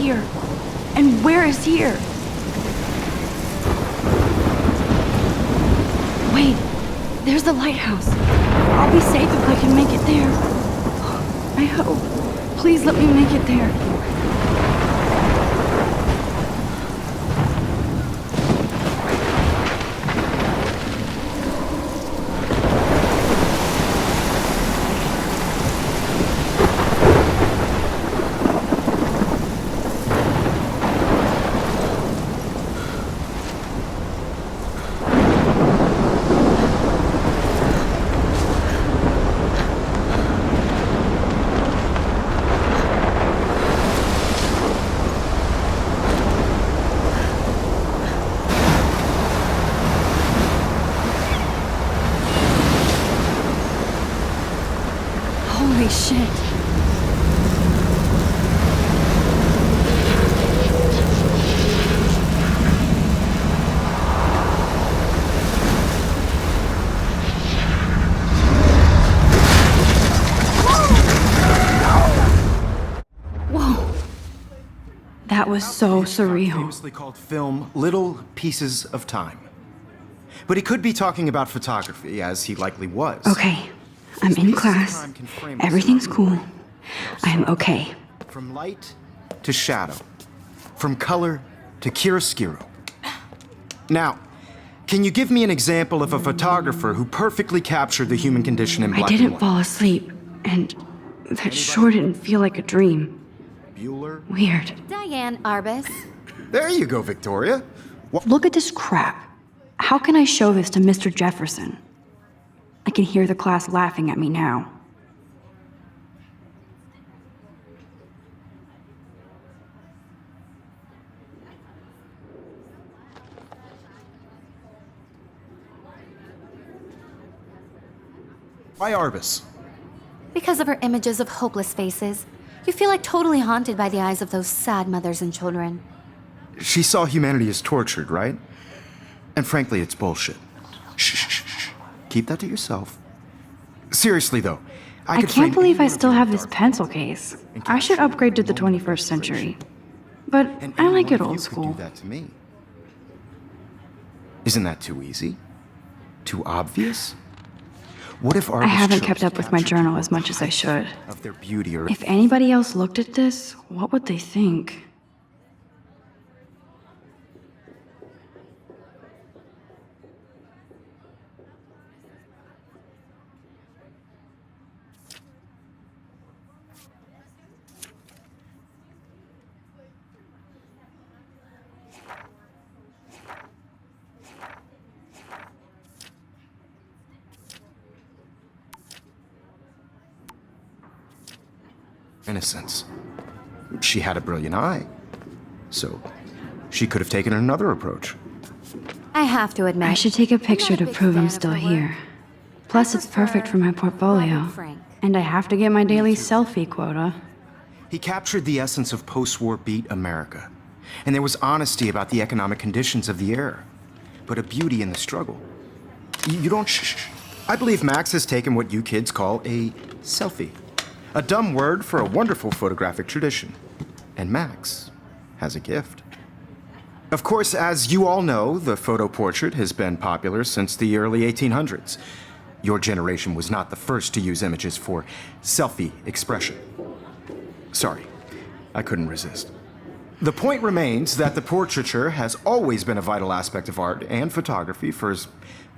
here? And where is here? Wait, there's the lighthouse. I'll be safe if I can make it there. I hope. Please let me make it there. Holy shit. Whoa. That was so surreal. Famously called film Little Pieces of Time. But he could be talking about photography, as he likely was. Okay, I'm in class. Everything's cool. I'm okay. From light to shadow. From color to chiaroscuro. Now, can you give me an example of a photographer who perfectly captured the human condition in black I and didn't white? fall asleep, and that sure didn't feel like a dream. Bueller? Weird. Diane Arbus. There you go, Victoria. Look at this crap. How can I show this to Mr. Jefferson? I can hear the class laughing at me now. Why Arbus? Because of her images of hopeless faces, you feel like totally haunted by the eyes of those sad mothers and children. She saw humanity as tortured, right? And frankly, it's bullshit. Shh, shh, shh, shh. Keep that to yourself. Seriously, though, I could can't frame believe I any one of still you have in this dark pencil color case. and I should capture upgrade to the every moment of 21st century. frustration. But And I any like one it of old you could school. do that to me. Isn't that too easy? Too obvious? What if Arbus I haven't chose kept to up with my capture journal people as much at as the I should. height of their beauty, or If anybody else looked at this, what would they think? innocence. She had a brilliant eye, so she could have taken another approach. I have to admit, I should take a picture I'm to not a big prove I'm fan of still her work. here. Plus, it's perfect for my portfolio. Robert Frank. And I have to get my daily selfie quota. He captured the essence of post-war beat America, and there was honesty about the economic conditions of the era, but a beauty in the struggle. You don't shh. I believe Max has taken what you kids call a selfie, a dumb word for a wonderful photographic tradition. And Max has a gift. Of course, as you all know, the photo portrait has been popular since the early 1800s. Your generation was not the first to use images for selfie expression. Sorry, I couldn't resist. The point remains that the portraiture has always been a vital aspect of art and photography for as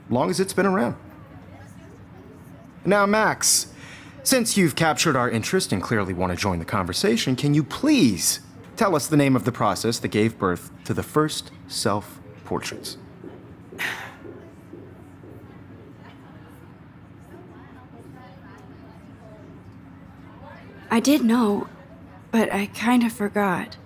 long as it's been around. Now, Max, since you've captured our interest and clearly want to join the conversation, can you please tell us the name of the process that gave birth to the first self-portraits? I did know, but I kind of forgot.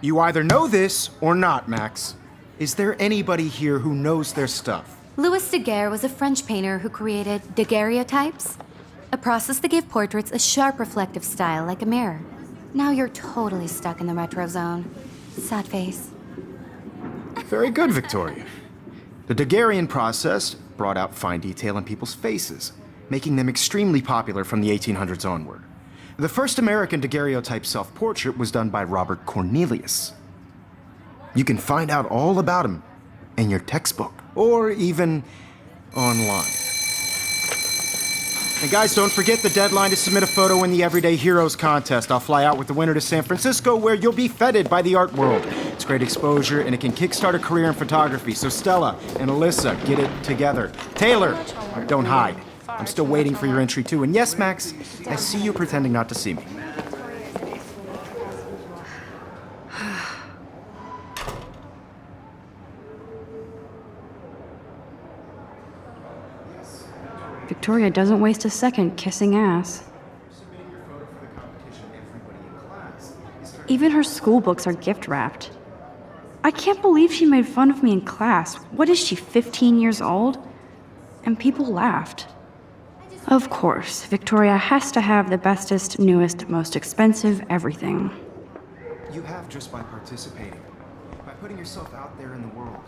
You either know this or not, Max. Is there anybody here who knows their stuff? Louis Daguerre was a French painter who created daguerreotypes, a process that gave portraits a sharp reflective style like a mirror. Now you're totally stuck in the retro zone. Sad face. Very good, Victoria. The Daguerrean process brought out fine detail in people's faces, making them extremely popular from the 1800s onward. The first American daguerreotype self-portrait was done by Robert Cornelius. You can find out all about him in your textbook, or even online. And guys, don't forget the deadline to submit a photo in the Everyday Heroes contest. I'll fly out with the winner to San Francisco, where you'll be feted by the art world. It's great exposure, and it can kickstart a career in photography. So Stella and Alyssa, get it together. Taylor, don't hide. I'm still waiting for your entry too. And yes, Max, I see you pretending not to see me. Victoria doesn't waste a second kissing ass. Even her school books are gift wrapped. I can't believe she made fun of me in class. What is she, 15 years old? And people laughed. Of course, Victoria has to have the bestest, newest, most expensive everything. You have just by participating, by putting yourself out there in the world.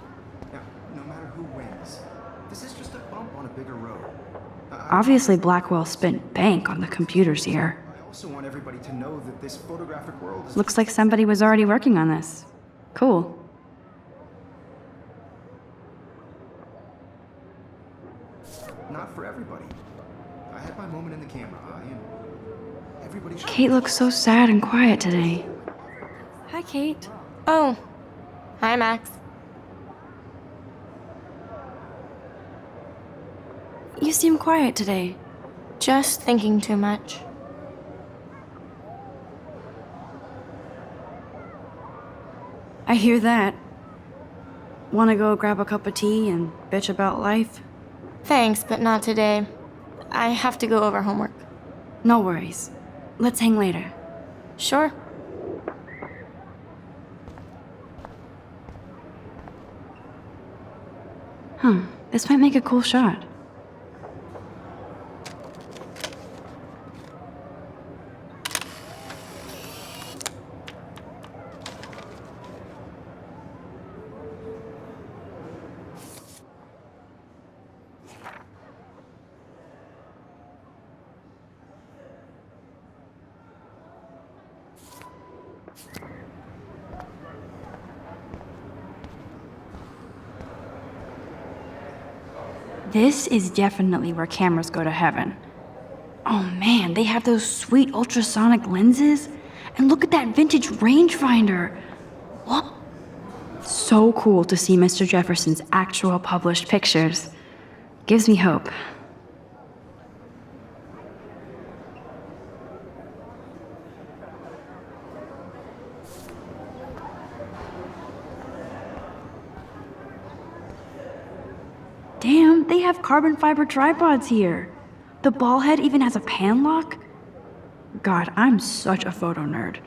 Now, no matter who wins, this is just a bump on a bigger road. Obviously, Blackwell spent bank on the computers here. I also want everybody to know that this photographic world is Looks like somebody was already working on this. Cool. not for everybody. I had my moment in the camera eye, and everybody should. Kate looks so sad and quiet today. Hi, Kate. Oh. Hi, Max. You seem quiet today. Just thinking too much. I hear that. Wanna go grab a cup of tea and bitch about life? Thanks, but not today. I have to go over homework. No worries. Let's hang later. Sure. This might make a cool shot. This is definitely where cameras go to heaven. Oh man, they have those sweet ultrasonic lenses. And look at that vintage rangefinder. What? So cool to see Mr. Jefferson's actual published pictures. Gives me hope. Damn, they have carbon fiber tripods here. The ball head even has a pan lock. God, I'm such a photo nerd.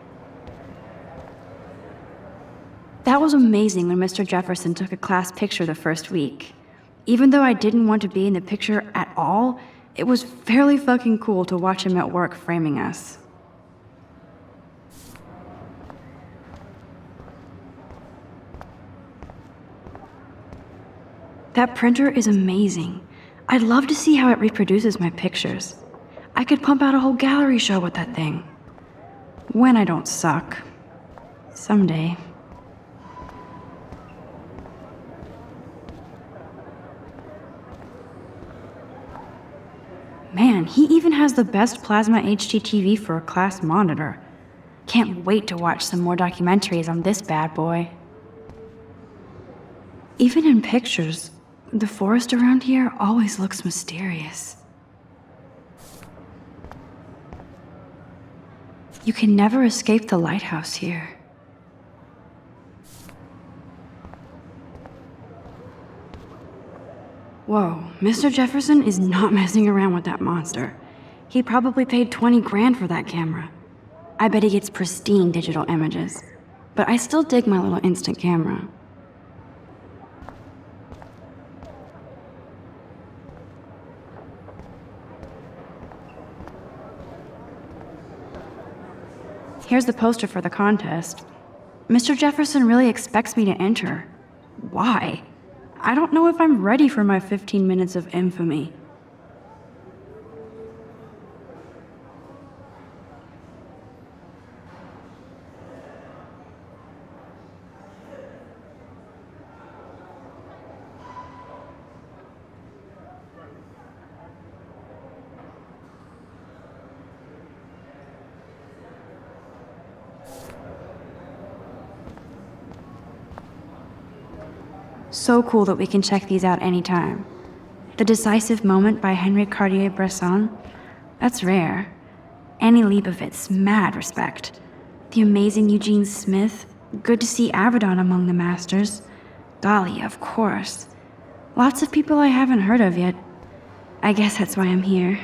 That was amazing when Mr. Jefferson took a class picture the first week. Even though I didn't want to be in the picture at all, it was fairly fucking cool to watch him at work framing us. That printer is amazing. I'd love to see how it reproduces my pictures. I could pump out a whole gallery show with that thing. When I don't suck. Someday. Man, he even has the best plasma HDTV for a class monitor. Can't wait to watch some more documentaries on this bad boy. Even in pictures, the forest around here always looks mysterious. You can never escape the lighthouse here. Whoa, Mr. Jefferson is not messing around with that monster. He probably paid 20 grand for that camera. I bet he gets pristine digital images. But I still dig my little instant camera. Here's the poster for the contest. Mr. Jefferson really expects me to enter. Why? I don't know if I'm ready for my 15 minutes of infamy. so cool that we can check these out anytime. The Decisive Moment by Henry Cartier-Bresson, that's rare. Annie Leibovitz, mad respect. The amazing Eugene Smith, good to see Avedon among the masters. Golly, of course. Lots of people I haven't heard of yet. I guess that's why I'm here.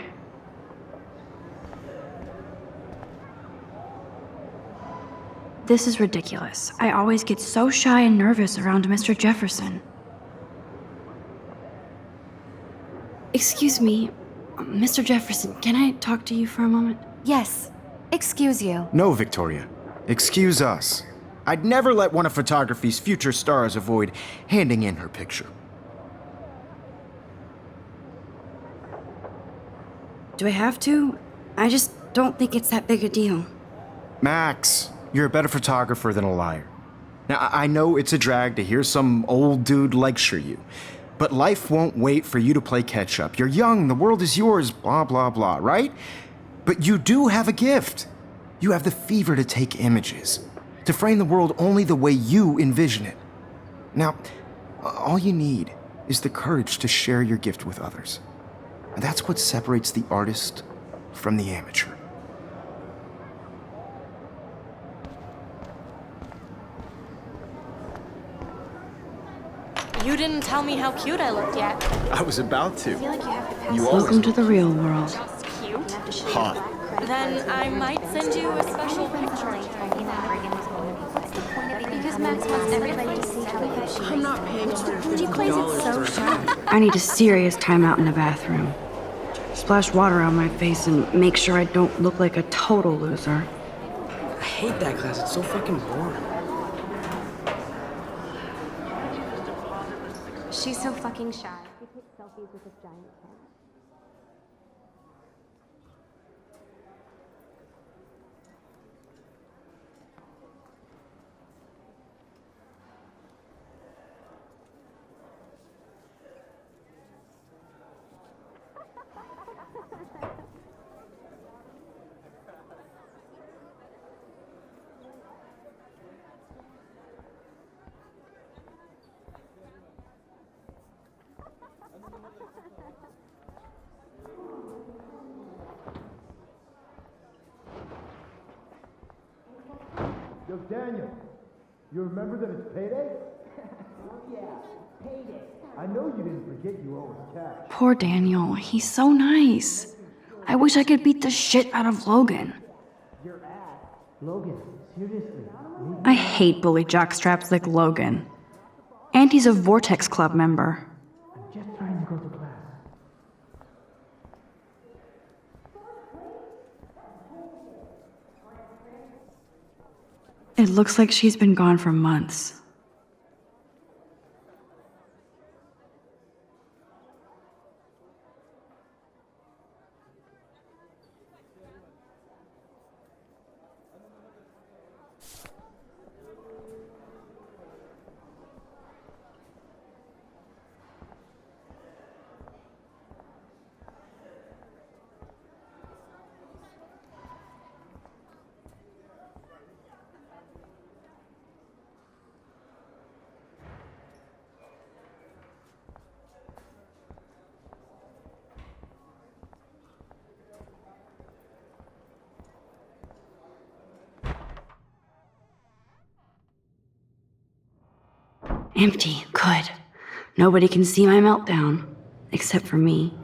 This is ridiculous. I always get so shy and nervous around Mr. Jefferson. Excuse me, Mr. Jefferson, can I talk to you for a moment? Yes. Excuse you. No, Victoria. Excuse us. I'd never let one of photography's future stars avoid handing in her picture. Do I have to? I just don't think it's that big a deal. Max, you're a better photographer than a liar. Now, I know it's a drag to hear some old dude lecture you, but life won't wait for you to play catch up. You're young, the world is yours, blah, blah, blah, right? But you do have a gift. You have the fever to take images, to frame the world only the way you envision it. Now, all you need is the courage to share your gift with others. And that's what separates the artist from the amateur. You didn't tell me how cute I looked yet. I was about to. Welcome to the real world. Just cute? Hot. Then I might send you a special picture. Because Max wants everybody to see how good she is. I'm not paying She plays it so sharp. I need a serious timeout in the bathroom. Splash water on my face and make sure I don't look like a total loser. I hate that class. It's so fucking boring. She's so fucking shy. We take selfies with this giant camera. Yo, Daniel, you remember that it's payday? Yeah, payday. I know you didn't forget you owe us cash. Poor Daniel, he's so nice. I wish I could beat the shit out of Logan. Logan, seriously. I hate bully jockstraps like Logan. And he's a Vortex Club member. I'm just trying to go to class. It looks like she's been gone for months. Empty. Good. Nobody can see my meltdown. Except for me.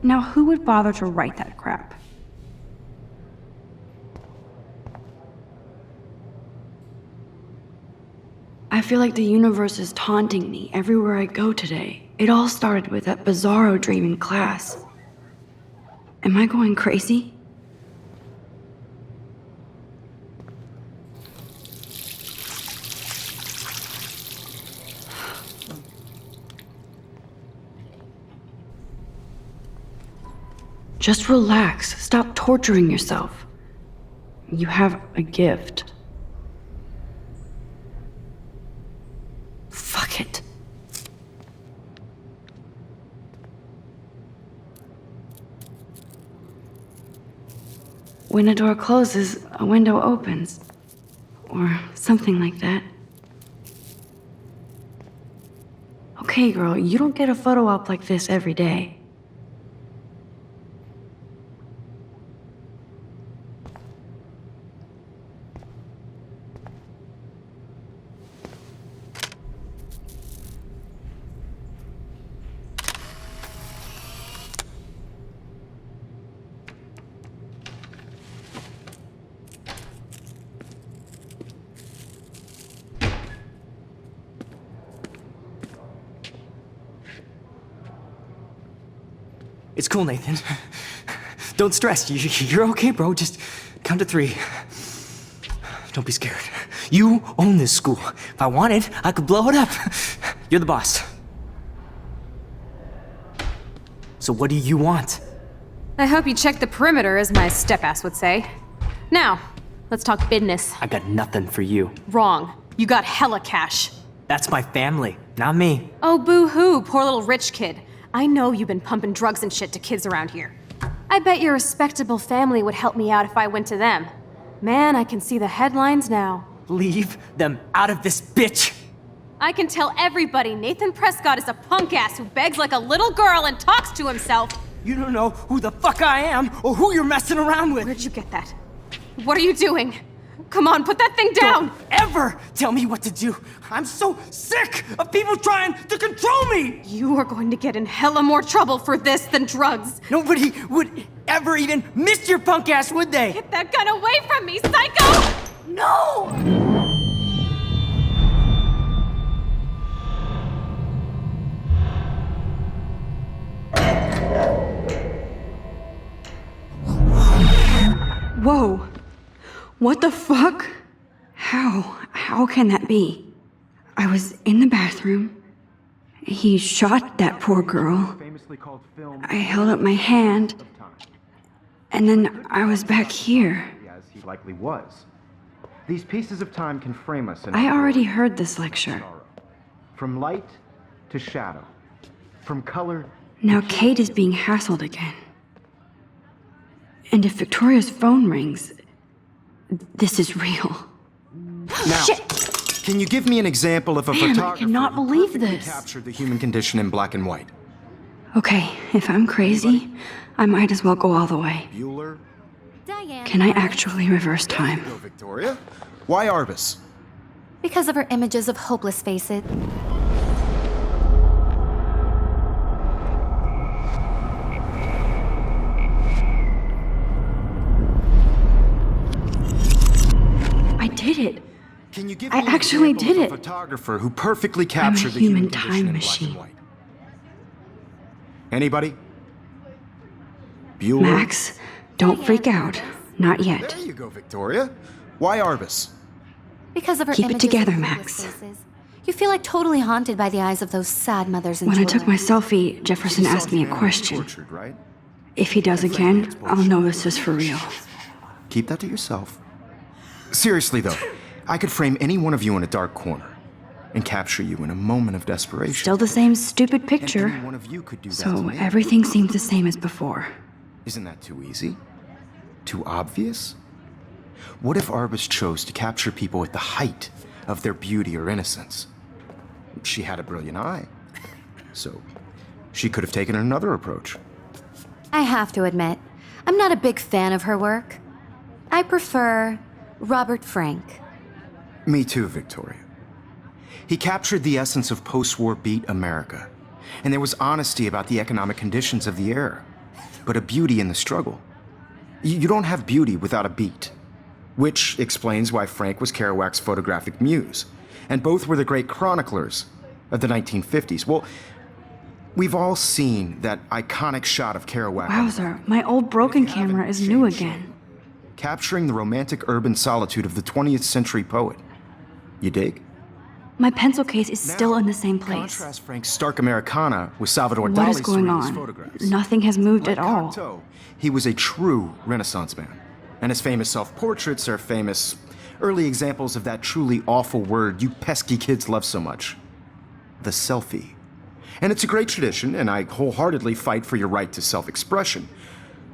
Now, who would bother to write that crap? I feel like the universe is taunting me everywhere I go today. It all started with that bizarro dream in class. Am I going crazy? Just relax. Stop torturing yourself. You have a gift. Fuck it. when a door closes, a window opens. Or something like that. Okay, girl, you don't get a photo op like this every day. It's cool, Nathan. Don't stress. You're okay, bro. Just count to 3. Don't be scared. You own this school. If I wanted, I could blow it up. You're the boss. So what do you want? I hope you checked the perimeter, as my step-ass would say. Now, let's talk business. I got nothing for you. Wrong. You got hella cash. That's my family, not me. Oh, boo-hoo, poor little rich kid. I know you've been pumping drugs and shit to kids around here. I bet your respectable family would help me out if I went to them. Man, I can see the headlines now. Leave them out of this bitch! I can tell everybody Nathan Prescott is a punk ass who begs like a little girl and talks to himself. You don't know who the fuck I am or who you're messing around with. Where'd you get that? What are you doing? Come on, put that thing down! Don't ever tell me what to do. I'm so sick of people trying to control me. You are going to get in hella more trouble for this than drugs. Nobody would ever even miss your punk ass, would they? Get that gun away from me, psycho! No! Whoa! What the fuck? How can that be? I was in the bathroom. He shot that poor girl. Famously called film I held up my hand, of time, and then I was back here. as he likely was. These pieces of time can frame us in I our already glory heard this lecture. and sorrow. From light to shadow. From color. Now Kate is being hassled again. And if Victoria's phone rings, this is real. Now, Shit! can you give me an example of a Man, I photographer cannot who believe perfectly this. captured the human condition in black and white? Okay, if I'm crazy, I might as well go all the way. Bueller? Diane. Can I actually reverse time? Go, Victoria. Why Arbus? Because of her images of hopeless faces. I did it. Can you give I me an actually example did of a it. photographer who perfectly captured the human human condition time in machine. black and white? Anybody? Bueller? Max, don't freak out. Not yet. There you go, Victoria. Why Arbus? Because of her Keep it images together, of Max. hopeless faces. You feel like totally haunted by the eyes of those sad mothers and When I took my children. selfie, Jefferson You saw asked me a Diana question. Tortured, right? If he does again, I'll know this is for real. Keep that to yourself. Seriously, though, I could frame any one of you in a dark corner and capture you in a moment of desperation. Still the same stupid And picture. any one of you could do that to So me. everything seems the same as before. Isn't that too easy? Too obvious? What if Arbus chose to capture people at the height of their beauty or innocence? She had a brilliant eye. So she could have taken another approach. I have to admit, I'm not a big fan of her work. I prefer Robert Frank. Me too, Victoria. He captured the essence of post-war beat America. And there was honesty about the economic conditions of the era, but a beauty in the struggle. You don't have beauty without a beat. Which explains why Frank was Kerouac's photographic muse, and both were the great chroniclers of the 1950s. Well, we've all seen that iconic shot of Kerouac. Wowzer, my old broken camera is new again. Capturing the romantic urban solitude of the 20th century poet. You dig? My pencil case is still in the same place. Contrast Frank's stark Americana with Salvador What Dali's is going surrealist on? photographs. Nothing has moved Like at all. Cocteau, he was a true Renaissance man. And his famous self-portraits are famous early examples of that truly awful word you pesky kids love so much. The selfie. And it's a great tradition, and I wholeheartedly fight for your right to self-expression.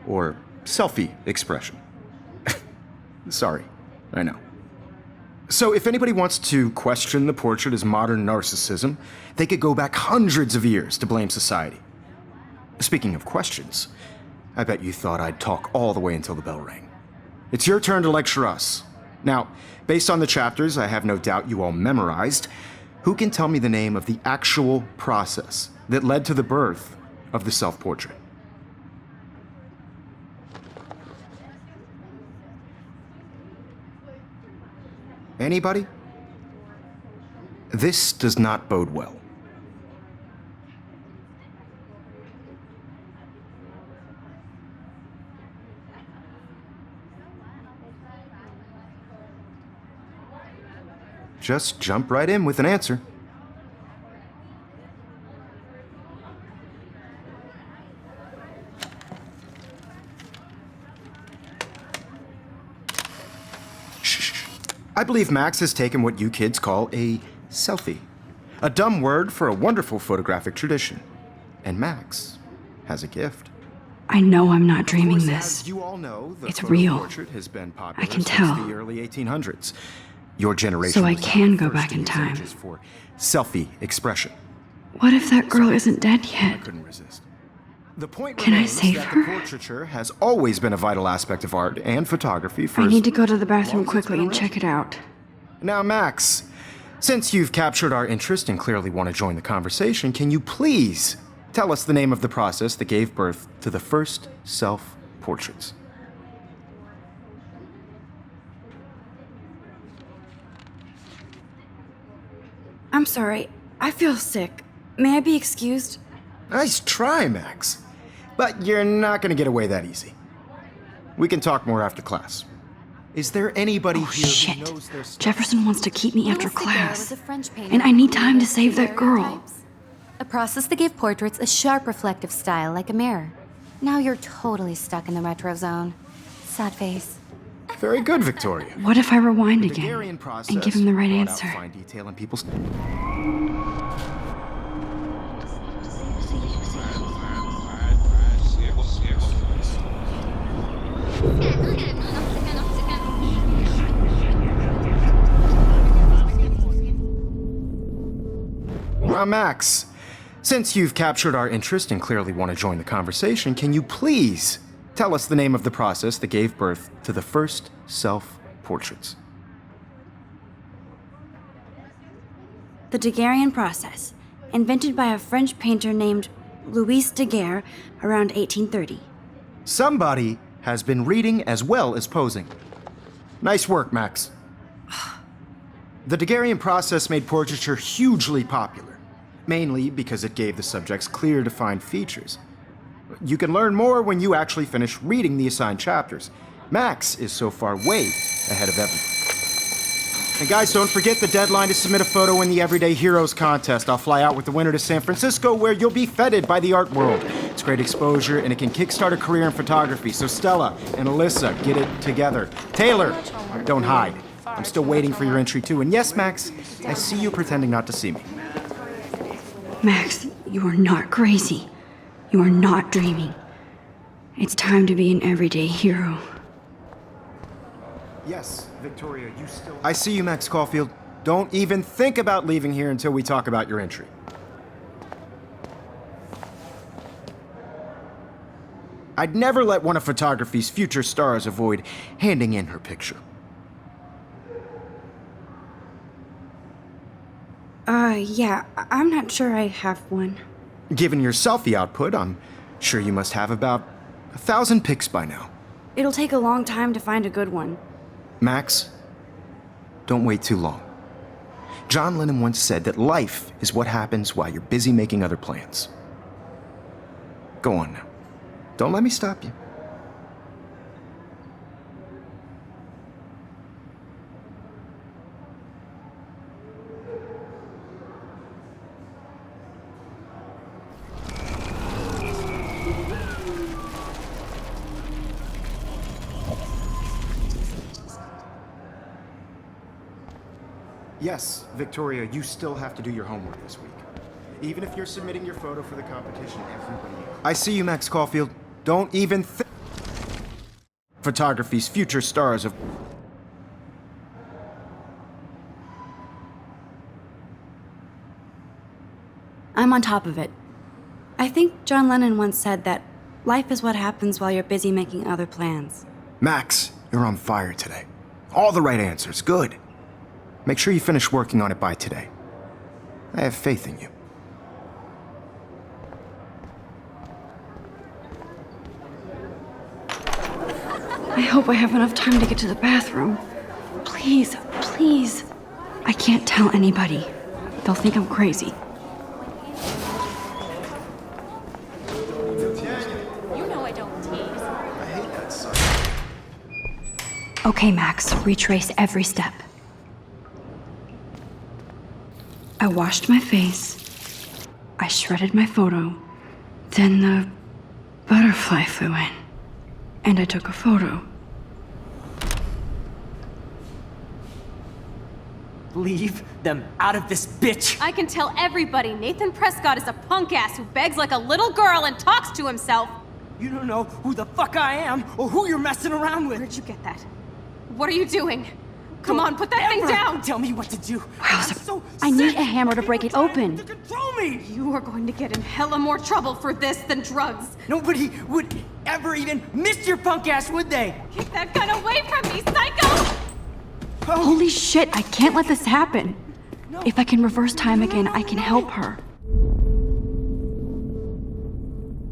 Or selfie expression. Sorry, I know. So if anybody wants to question the portrait as modern narcissism, they could go back hundreds of years to blame society. Speaking of questions, I bet you thought I'd talk all the way until the bell rang. It's your turn to lecture us. Now, based on the chapters I have no doubt you all memorized, who can tell me the name of the actual process that led to the birth of the self-portrait? Anybody? This does not bode well. Just jump right in with an answer. Shh. I believe Max has taken what you kids call a selfie. A dumb word for a wonderful photographic tradition. And Max has a gift. I know I'm not dreaming Of course, this. as you all know, the It's photo real. portrait has been popular I can since tell. the early 1800s. Your generation So I was the can go first back to in use time. images for selfie expression. What if that girl isn't dead I yet? couldn't resist. The point Can I remains save that her? the portraiture has always been a vital aspect of art and photography for I as need to go to the bathroom long as it's quickly been and check it out. Now, Max, since you've captured our interest and clearly want to join the conversation, can you please tell us the name of the process that gave birth to the first self-portraits? I'm sorry. I feel sick. May I be excused? Nice try, Max. But you're not going to get away that easy. We can talk more after class. Is there anybody Oh, here shit. who knows their stuff? Jefferson wants to keep me after Louis Daguerre class. was a French painter And I who need time to created save that girl. daguerreotypes, a process that gave portraits a sharp reflective style like a mirror. Now you're totally stuck in the retro zone. Sad face. Very good, Victoria. What if I rewind The again Daguerrean process and give him the right brought out answer? fine detail in people's. Now, Max, since you've captured our interest and clearly want to join the conversation, can you please tell us the name of the process that gave birth to the first self-portraits? The Daguerrean process, invented by a French painter named Louis Daguerre around 1830. Somebody has been reading as well as posing. Nice work, Max. The Daguerrean process made portraiture hugely popular, mainly because it gave the subjects clear, defined features. You can learn more when you actually finish reading the assigned chapters. Max is so far way ahead of everyone. And guys, don't forget the deadline to submit a photo in the Everyday Heroes contest. I'll fly out with the winner to San Francisco, where you'll be feted by the art world. It's great exposure, and it can kickstart a career in photography. So Stella and Alyssa, get it together. Taylor, don't hide. I'm still waiting for your entry too. And yes, Max, I see you pretending not to see me. Max, you are not crazy. You are not dreaming. It's time to be an everyday hero. Yes, Victoria, you still... I see you, Max Caulfield. Don't even think about leaving here until we talk about your entry. I'd never let one of photography's future stars avoid handing in her picture. Yeah, I'm not sure I have one. Given your selfie output, I'm sure you must have about 1,000 pics by now. It'll take a long time to find a good one. Max, don't wait too long. John Lennon once said that life is what happens while you're busy making other plans. Go on now. Don't let me stop you. Yes, Victoria, you still have to do your homework this week. Even if you're submitting your photo for the competition, everybody else. I see you, Max Caulfield. Don't even think. Photography's future stars of. on top of it. I think John Lennon once said that life is what happens while you're busy making other plans. Max, you're on fire today. All the right answers. Good. Make sure you finish working on it by today. I have faith in you. I hope I have enough time to get to the bathroom. Please, please. I can't tell anybody. They'll think I'm crazy. You know I don't tease. I hate that son. Okay, Max, retrace every step. I washed my face. I shredded my photo. Then the butterfly flew in. And I took a photo. Leave them out of this bitch! I can tell everybody Nathan Prescott is a punk ass who begs like a little girl and talks to himself. You don't know who the fuck I am or who you're messing around with. Where'd you get that? What are you doing? Come on, put that thing Ever down! Tell me what to do. I'm so I need sick a hammer of to break people it open. trying to control me. You are going to get in hella more trouble for this than drugs. Nobody would ever even miss your punk ass, would they? Get that gun away from me, psycho! Holy shit, I can't let this happen. If I can reverse time again, I can help her.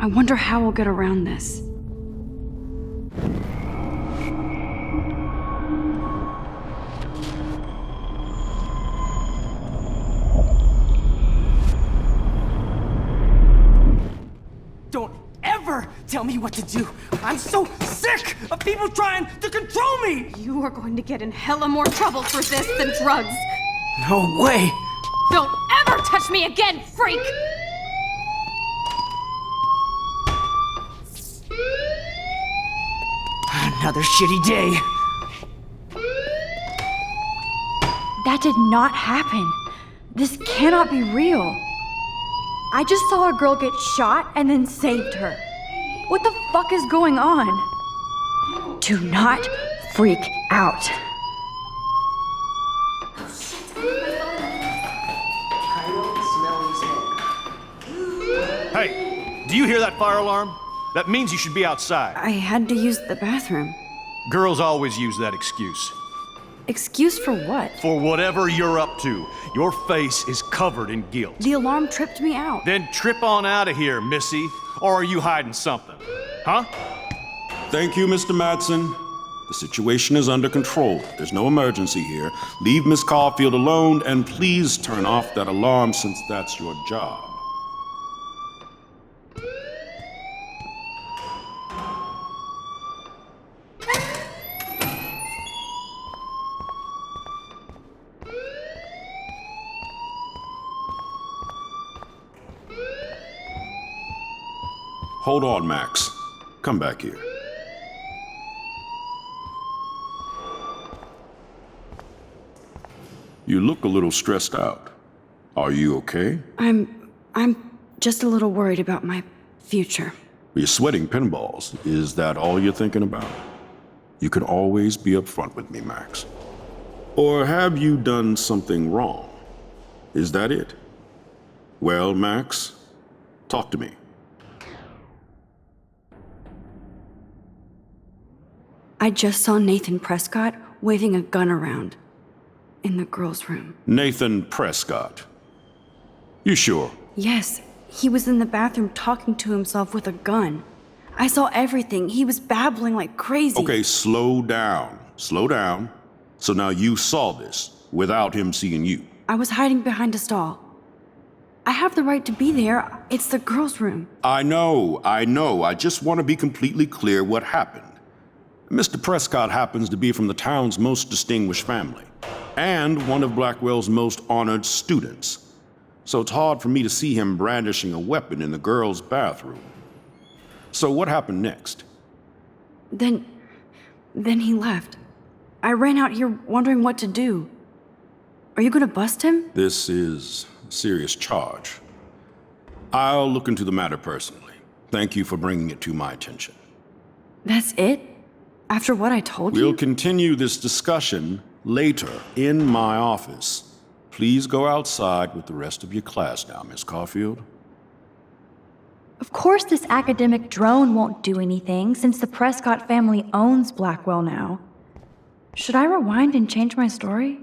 I wonder how we'll get around this. Don't ever tell me what to do. I'm so sick of people trying to control me. You are going to get in hella more trouble for this than drugs. No way. Don't ever touch me again, freak! Another shitty day. That did not happen. This cannot be real. I just saw a girl get shot and then saved her. What the fuck is going on? Do not freak out. Hey, do you hear that fire alarm? That means you should be outside. I had to use the bathroom. Girls always use that excuse. Excuse for what? For whatever you're up to, your face is covered in guilt. The alarm tripped me out. Then trip on out of here, Missy. Or are you hiding something? Huh? Thank you, Mr. Madsen. The situation is under control. There's no emergency here. Leave Miss Caulfield alone, and please turn off that alarm since that's your job. Hold on, Max. Come back here. You look a little stressed out. Are you okay? I'm just a little worried about my future. You're sweating pinballs. Is that all you're thinking about? You can always be upfront with me, Max. Or have you done something wrong? Is that it? Well, Max, talk to me. I just saw Nathan Prescott waving a gun around in the girls' room. Nathan Prescott. You sure? Yes, he was in the bathroom talking to himself with a gun. I saw everything. He was babbling like crazy. Okay, slow down. Slow down. So now you saw this without him seeing you. I was hiding behind a stall. I have the right to be there. It's the girls' room. I know. I just want to be completely clear what happened. Mr. Prescott happens to be from the town's most distinguished family, and one of Blackwell's most honored students. So it's hard for me to see him brandishing a weapon in the girls' bathroom. So what happened next? Then he left. I ran out here wondering what to do. Are you gonna bust him? This is a serious charge. I'll look into the matter personally. Thank you for bringing it to my attention. That's it? After what I told We'll you? continue this discussion later in my office. Please go outside with the rest of your class now, Miss Caulfield. Of course, this academic drone won't do anything since the Prescott family owns Blackwell now. Should I rewind and change my story?